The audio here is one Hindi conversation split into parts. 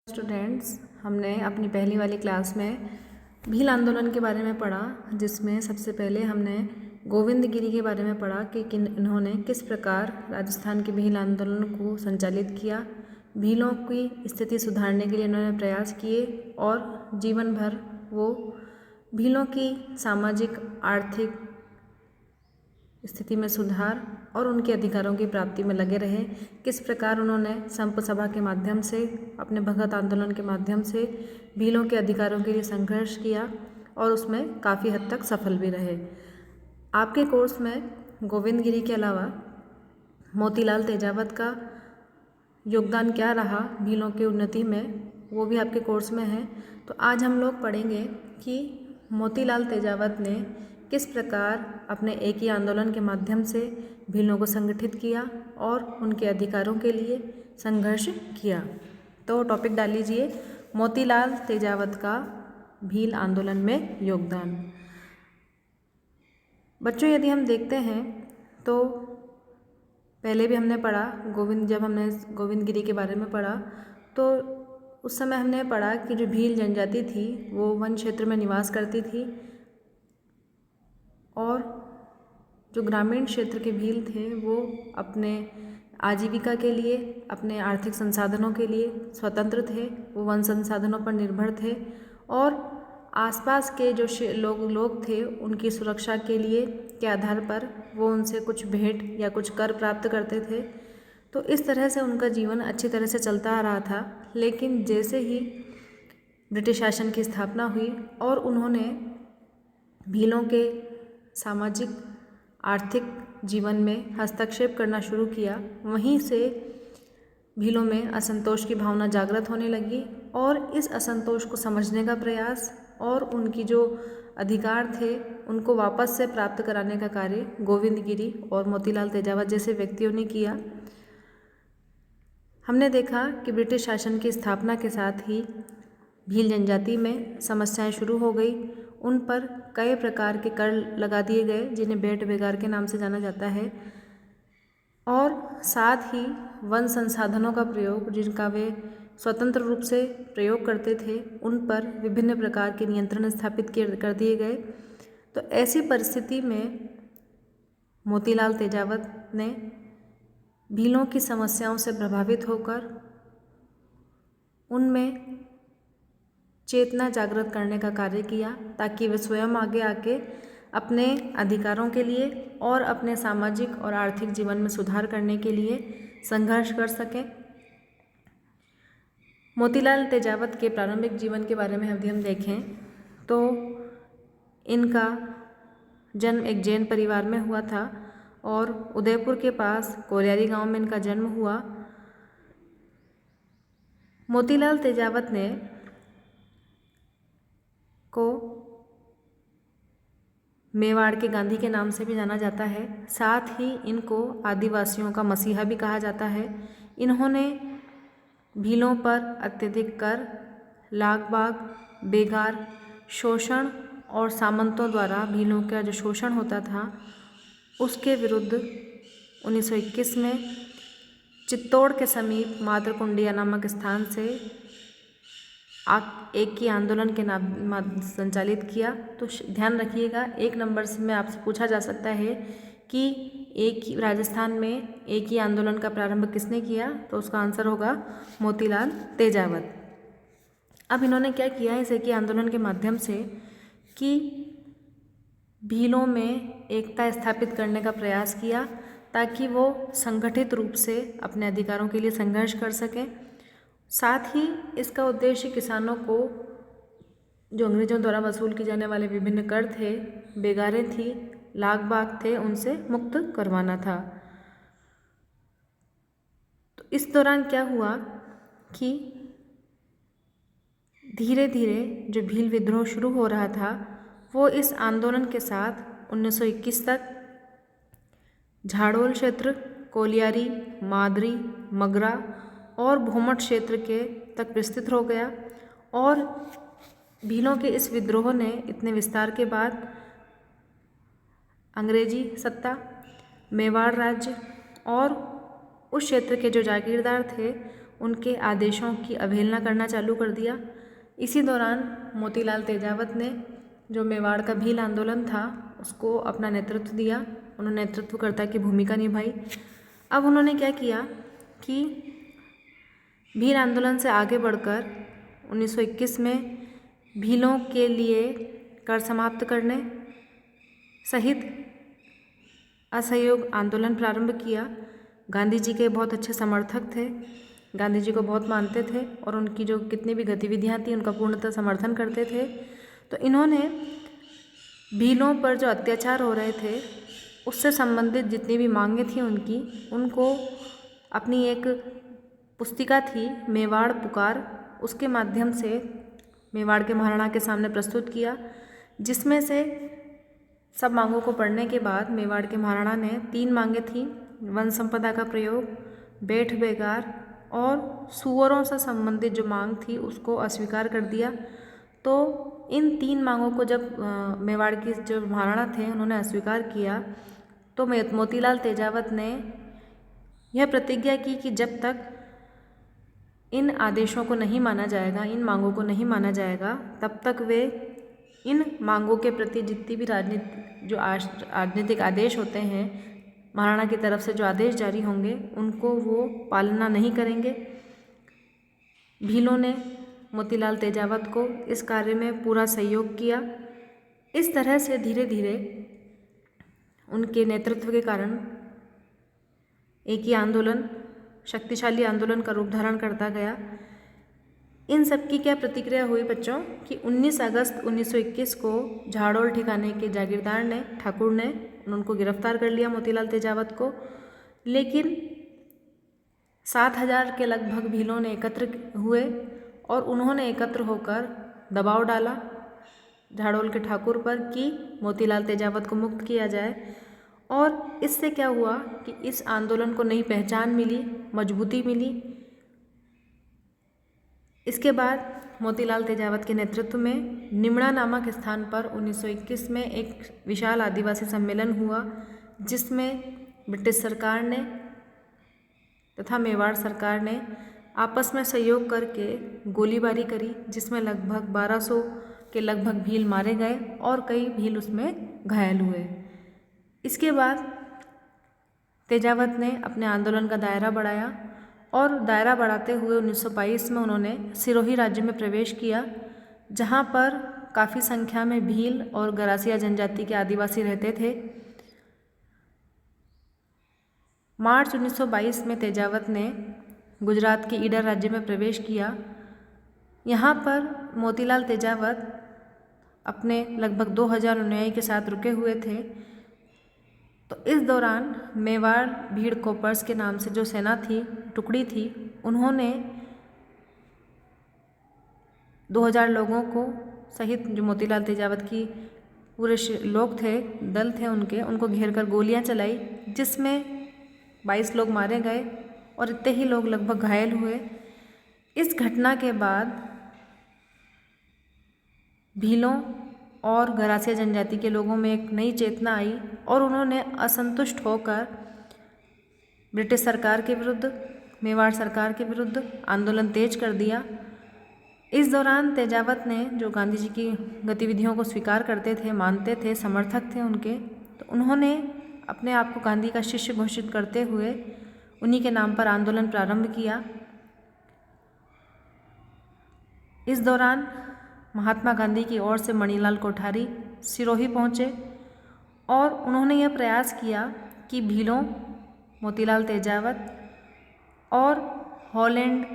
स्टूडेंट्स, हमने अपनी पहली वाली क्लास में भील आंदोलन के बारे में पढ़ा, जिसमें सबसे पहले हमने गोविंद गिरी के बारे में पढ़ा कि इन्होंने किस प्रकार राजस्थान के भील आंदोलन को संचालित किया। भीलों की स्थिति सुधारने के लिए इन्होंने प्रयास किए और जीवन भर वो भीलों की सामाजिक आर्थिक स्थिति में सुधार और उनके अधिकारों की प्राप्ति में लगे रहे। किस प्रकार उन्होंने संप सभा के माध्यम से, अपने भगत आंदोलन के माध्यम से भीलों के अधिकारों के लिए संघर्ष किया और उसमें काफ़ी हद तक सफल भी रहे। आपके कोर्स में गोविंद गिरी के अलावा मोतीलाल तेजावत का योगदान क्या रहा भीलों की उन्नति में, वो भी आपके कोर्स में है। तो आज हम लोग पढ़ेंगे कि मोतीलाल तेजावत ने किस प्रकार अपने एक ही आंदोलन के माध्यम से भीलों को संगठित किया और उनके अधिकारों के लिए संघर्ष किया। तो टॉपिक डाल लीजिए, मोतीलाल तेजावत का भील आंदोलन में योगदान। बच्चों, यदि हम देखते हैं तो पहले भी हमने पढ़ा जब हमने गोविंद गिरी के बारे में पढ़ा तो उस समय हमने पढ़ा कि जो भील जनजाति थी वो वन क्षेत्र में निवास करती थी और जो ग्रामीण क्षेत्र के भील थे वो अपने आजीविका के लिए, अपने आर्थिक संसाधनों के लिए स्वतंत्र थे। वो वन संसाधनों पर निर्भर थे और आसपास के जो लोग थे उनकी सुरक्षा के आधार पर वो उनसे कुछ भेंट या कुछ कर प्राप्त करते थे। तो इस तरह से उनका जीवन अच्छी तरह से चलता आ रहा था। लेकिन जैसे ही ब्रिटिश शासन की स्थापना हुई और उन्होंने भीलों के सामाजिक आर्थिक जीवन में हस्तक्षेप करना शुरू किया, वहीं से भीलों में असंतोष की भावना जागृत होने लगी और इस असंतोष को समझने का प्रयास और उनकी जो अधिकार थे उनको वापस से प्राप्त कराने का कार्य गोविंद गिरी और मोतीलाल तेजावत जैसे व्यक्तियों ने किया। हमने देखा कि ब्रिटिश शासन की स्थापना के साथ ही भील जनजाति में समस्याएं शुरू हो गई। उन पर कई प्रकार के कर लगा दिए गए जिन्हें भेंट बेगार के नाम से जाना जाता है और साथ ही वन संसाधनों का प्रयोग, जिनका वे स्वतंत्र रूप से प्रयोग करते थे, उन पर विभिन्न प्रकार के नियंत्रण स्थापित कर दिए गए। तो ऐसी परिस्थिति में मोतीलाल तेजावत ने भीलों की समस्याओं से प्रभावित होकर उनमें चेतना जागृत करने का कार्य किया ताकि वे स्वयं आगे आके अपने अधिकारों के लिए और अपने सामाजिक और आर्थिक जीवन में सुधार करने के लिए संघर्ष कर सकें। मोतीलाल तेजावत के प्रारंभिक जीवन के बारे में यदि हम देखें तो इनका जन्म एक जैन परिवार में हुआ था और उदयपुर के पास कोलियारी गांव में इनका जन्म हुआ। मोतीलाल तेजावत ने को मेवाड़ के गांधी के नाम से भी जाना जाता है। साथ ही इनको आदिवासियों का मसीहा भी कहा जाता है। इन्होंने भीलों पर अत्यधिक कर, लाग-बाग, बेगार, शोषण और सामंतों द्वारा भीलों का जो शोषण होता था उसके विरुद्ध 1921 में चित्तौड़ के समीप मातरकुंडिया नामक स्थान से एक ही आंदोलन के नाम संचालित किया। तो ध्यान रखिएगा, 1 नंबर से में आपसे पूछा जा सकता है कि राजस्थान में एक ही आंदोलन का प्रारंभ किसने किया, तो उसका आंसर होगा मोतीलाल तेजावत। अब इन्होंने क्या किया इस एक ही आंदोलन के माध्यम से कि भीलों में एकता स्थापित करने का प्रयास किया ताकि वो संगठित रूप से अपने अधिकारों के लिए संघर्ष कर सकें। साथ ही इसका उद्देश्य किसानों को जो अंग्रेजों द्वारा वसूल किए जाने वाले विभिन्न कर थे, बेगारें थी, लाग-बाग थे, उनसे मुक्त करवाना था। तो इस दौरान क्या हुआ कि धीरे धीरे जो भील विद्रोह शुरू हो रहा था वो इस आंदोलन के साथ 1921 तक झाड़ोल क्षेत्र, कोलियारी, मादरी, मगरा और भोमट क्षेत्र के तक विस्तृत हो गया और भीलों के इस विद्रोह ने इतने विस्तार के बाद अंग्रेजी सत्ता, मेवाड़ राज्य और उस क्षेत्र के जो जागीरदार थे उनके आदेशों की अवहेलना करना चालू कर दिया। इसी दौरान मोतीलाल तेजावत ने जो मेवाड़ का भील आंदोलन था उसको अपना नेतृत्व दिया, उन्होंने नेतृत्वकर्ता की भूमिका निभाई। अब उन्होंने क्या किया कि भील आंदोलन से आगे बढ़कर 1921 में भीलों के लिए कर समाप्त करने सहित असहयोग आंदोलन प्रारंभ किया। गांधी जी के बहुत अच्छे समर्थक थे, गांधी जी को बहुत मानते थे और उनकी जो कितनी भी गतिविधियां थी उनका पूर्णतः समर्थन करते थे। तो इन्होंने भीलों पर जो अत्याचार हो रहे थे उससे संबंधित जितनी भी मांगें थी उनको अपनी एक पुस्तिका थी मेवाड़ पुकार, उसके माध्यम से मेवाड़ के महाराणा के सामने प्रस्तुत किया, जिसमें से सब मांगों को पढ़ने के बाद मेवाड़ के महाराणा ने 3 मांगें थी, वन संपदा का प्रयोग, बेठ बेगार और सुअरों से संबंधित जो मांग थी उसको अस्वीकार कर दिया। तो इन 3 मांगों को जब मेवाड़ के जो महाराणा थे उन्होंने अस्वीकार किया तो मोतीलाल तेजावत ने यह प्रतिज्ञा की कि जब तक इन आदेशों को नहीं माना जाएगा, इन मांगों को नहीं माना जाएगा, तब तक वे इन मांगों के प्रति जितनी भी राजनीतिक आदेश होते हैं, महाराणा की तरफ से जो आदेश जारी होंगे उनको वो पालना नहीं करेंगे। भीलों ने मोतीलाल तेजावत को इस कार्य में पूरा सहयोग किया। इस तरह से धीरे धीरे उनके नेतृत्व के कारण एक ही आंदोलन शक्तिशाली आंदोलन का रूप धारण करता गया। इन सब की क्या प्रतिक्रिया हुई बच्चों कि 19 अगस्त 1921 को झाड़ोल ठिकाने के जागीरदार ने ठाकुर ने उनको गिरफ्तार कर लिया मोतीलाल तेजावत को, लेकिन 7,000 के लगभग भीलों ने एकत्र हुए और उन्होंने एकत्र होकर दबाव डाला झाड़ोल के ठाकुर पर कि मोतीलाल तेजावत को मुक्त किया जाए। और इससे क्या हुआ कि इस आंदोलन को नई पहचान मिली, मजबूती मिली। इसके बाद मोतीलाल तेजावत के नेतृत्व में निमड़ा नामक स्थान पर 1921 में एक विशाल आदिवासी सम्मेलन हुआ, जिसमें ब्रिटिश सरकार ने तथा मेवाड़ सरकार ने आपस में सहयोग करके गोलीबारी करी, जिसमें लगभग 1200 के लगभग भील मारे गए और कई भील उसमें घायल हुए। इसके बाद तेजावत ने अपने आंदोलन का दायरा बढ़ाया और दायरा बढ़ाते हुए 1922 में उन्होंने सिरोही राज्य में प्रवेश किया, जहाँ पर काफ़ी संख्या में भील और गरासिया जनजाति के आदिवासी रहते थे। मार्च 1922 में तेजावत ने गुजरात के ईडर राज्य में प्रवेश किया। यहाँ पर मोतीलाल तेजावत अपने लगभग 2000 अनुयायी के साथ रुके हुए थे। तो इस दौरान मेवाड़ भीड़ कोपर्स के नाम से जो सेना थी, टुकड़ी थी, उन्होंने 2000 लोगों को सहित जो मोतीलाल तेजावत की पूरे लोग थे, दल थे उनको घेर कर गोलियां चलाई, जिसमें 22 लोग मारे गए और इतने ही लोग लगभग घायल हुए। इस घटना के बाद भीलों और गरासिया जनजाति के लोगों में एक नई चेतना आई और उन्होंने असंतुष्ट होकर ब्रिटिश सरकार के विरुद्ध, मेवाड़ सरकार के विरुद्ध आंदोलन तेज कर दिया। इस दौरान तेजावत ने, जो गांधी जी की गतिविधियों को स्वीकार करते थे, मानते थे, समर्थक थे उनके, तो उन्होंने अपने आप को गांधी का शिष्य घोषित करते हुए उन्हीं के नाम पर आंदोलन प्रारंभ किया। इस दौरान महात्मा गांधी की ओर से मणिलाल कोठारी सिरोही पहुँचे और उन्होंने यह प्रयास किया कि भीलों, मोतीलाल तेजावत और हॉलैंड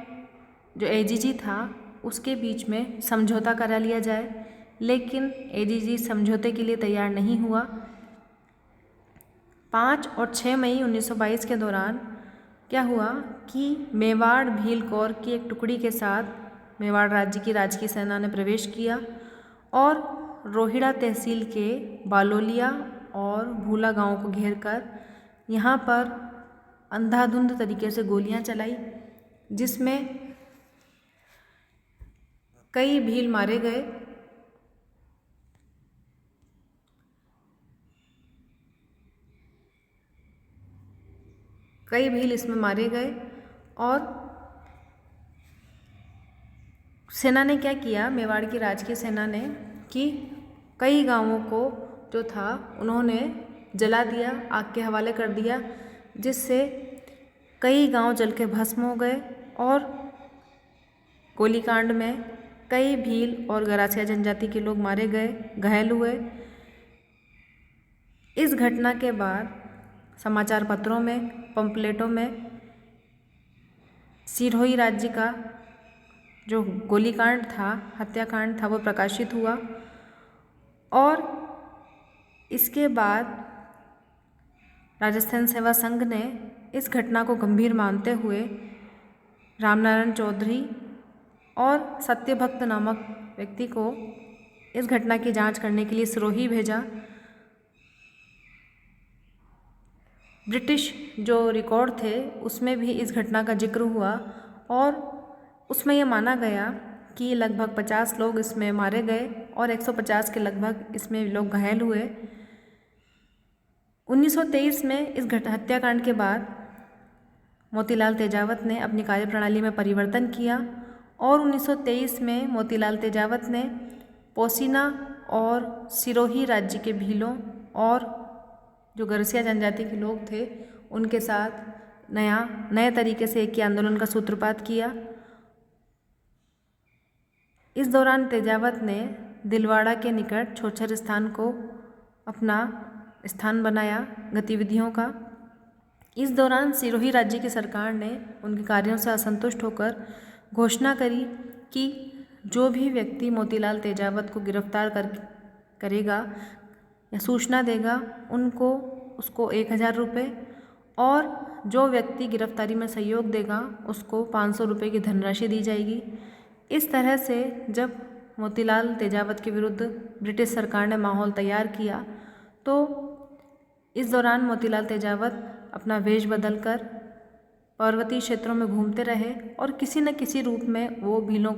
जो एजीजी था उसके बीच में समझौता करा लिया जाए, लेकिन एजीजी समझौते के लिए तैयार नहीं हुआ। 5 और 6 मई 1922 के दौरान क्या हुआ कि मेवाड़ भील कोर की एक टुकड़ी के साथ मेवाड़ राज्य की राजकीय सेना ने प्रवेश किया और रोहिड़ा तहसील के बालोलिया और भूला गांव को घेरकर यहाँ पर अंधाधुंध तरीके से गोलियां चलाई, जिसमें कई भील मारे गए। कई भील इसमें मारे गए और सेना ने क्या किया, मेवाड़ की राजकीय सेना ने, कि कई गांवों को जो था उन्होंने जला दिया, आग के हवाले कर दिया, जिससे कई गांव जल के भस्म हो गए और गोलीकांड में कई भील और गरासिया जनजाति के लोग मारे गए, घायल हुए। इस घटना के बाद समाचार पत्रों में, पंपलेटों में सिरोही राज्य का जो गोलीकांड था, हत्याकांड था, वो प्रकाशित हुआ। और इसके बाद राजस्थान सेवा संघ ने इस घटना को गंभीर मानते हुए रामनारायण चौधरी और सत्यभक्त नामक व्यक्ति को इस घटना की जांच करने के लिए सिरोही भेजा। ब्रिटिश जो रिकॉर्ड थे उसमें भी इस घटना का जिक्र हुआ और उसमें यह माना गया कि लगभग 50 लोग इसमें मारे गए और 150 के लगभग इसमें लोग घायल हुए। 1923 में इस हत्याकांड के बाद मोतीलाल तेजावत ने अपनी कार्यप्रणाली में परिवर्तन किया और 1923 में मोतीलाल तेजावत ने पोसीना और सिरोही राज्य के भीलों और जो गरसिया जनजाति के लोग थे उनके साथ नए तरीके से एक ही आंदोलन का सूत्रपात किया। इस दौरान तेजावत ने दिलवाड़ा के निकट छोछर स्थान को अपना स्थान बनाया गतिविधियों का। इस दौरान सिरोही राज्य की सरकार ने उनके कार्यों से असंतुष्ट होकर घोषणा करी कि जो भी व्यक्ति मोतीलाल तेजावत को गिरफ्तार करेगा या सूचना देगा उसको 1000 रुपये और जो व्यक्ति गिरफ्तारी में सहयोग देगा उसको 500 रुपये की धनराशि दी जाएगी। इस तरह से जब मोतीलाल तेजावत के विरुद्ध ब्रिटिश सरकार ने माहौल तैयार किया तो इस दौरान मोतीलाल तेजावत अपना वेश बदलकर पर्वतीय क्षेत्रों में घूमते रहे और किसी न किसी रूप में वो भीलों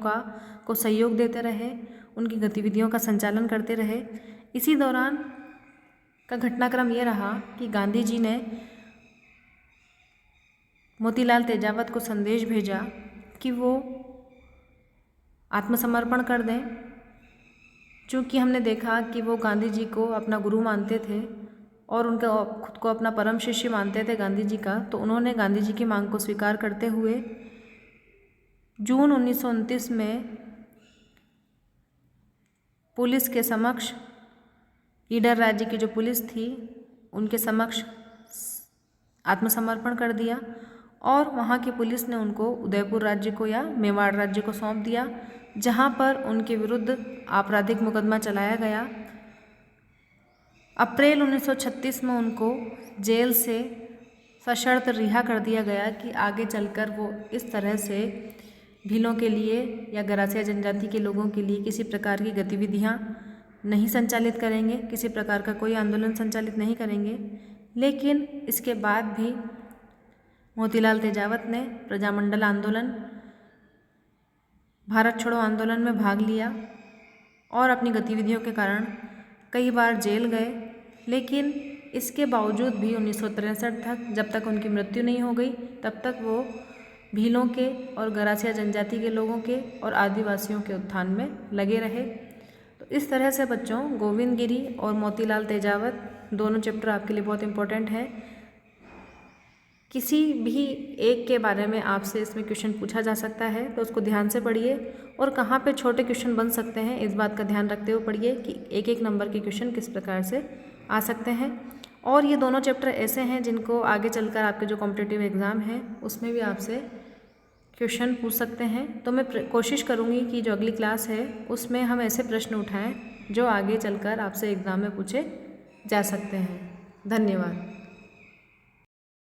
को सहयोग देते रहे, उनकी गतिविधियों का संचालन करते रहे। इसी दौरान का घटनाक्रम ये रहा कि गांधी जी ने मोतीलाल तेजावत को संदेश भेजा कि वो आत्मसमर्पण कर दें। चूँकि हमने देखा कि वो गांधी जी को अपना गुरु मानते थे और उनका खुद को अपना परम शिष्य मानते थे गांधी जी का, तो उन्होंने गांधी जी की मांग को स्वीकार करते हुए जून 1929 में पुलिस के समक्ष, ईडर राज्य की जो पुलिस थी उनके समक्ष आत्मसमर्पण कर दिया और वहाँ की पुलिस ने उनको उदयपुर राज्य को या मेवाड़ राज्य को सौंप दिया, जहाँ पर उनके विरुद्ध आपराधिक मुकदमा चलाया गया। अप्रैल 1936 में उनको जेल से सशर्त रिहा कर दिया गया कि आगे चलकर वो इस तरह से भीलों के लिए या गरासिया जनजाति के लोगों के लिए किसी प्रकार की गतिविधियाँ नहीं संचालित करेंगे, किसी प्रकार का कोई आंदोलन संचालित नहीं करेंगे। लेकिन इसके बाद भी मोतीलाल तेजावत ने प्रजामंडल आंदोलन, भारत छोड़ो आंदोलन में भाग लिया और अपनी गतिविधियों के कारण कई बार जेल गए। लेकिन इसके बावजूद भी 1963 तक, जब तक उनकी मृत्यु नहीं हो गई, तब तक वो भीलों के और गरासिया जनजाति के लोगों के और आदिवासियों के उत्थान में लगे रहे। तो इस तरह से बच्चों, गोविंद गिरी और मोतीलाल तेजावत दोनों चैप्टर आपके लिए बहुत इम्पोर्टेंट है। किसी भी एक के बारे में आपसे इसमें क्वेश्चन पूछा जा सकता है, तो उसको ध्यान से पढ़िए और कहाँ पे छोटे क्वेश्चन बन सकते हैं इस बात का ध्यान रखते हुए पढ़िए कि एक एक नंबर के क्वेश्चन किस प्रकार से आ सकते हैं। और ये दोनों चैप्टर ऐसे हैं जिनको आगे चलकर आपके जो कॉम्पिटिटिव एग्ज़ाम हैं उसमें भी आपसे क्वेश्चन पूछ सकते हैं। तो मैं कोशिश करूँगी कि जो अगली क्लास है उसमें हम ऐसे प्रश्न उठाएँ जो आगे चलकर आपसे एग्ज़ाम में पूछे जा सकते हैं। धन्यवाद।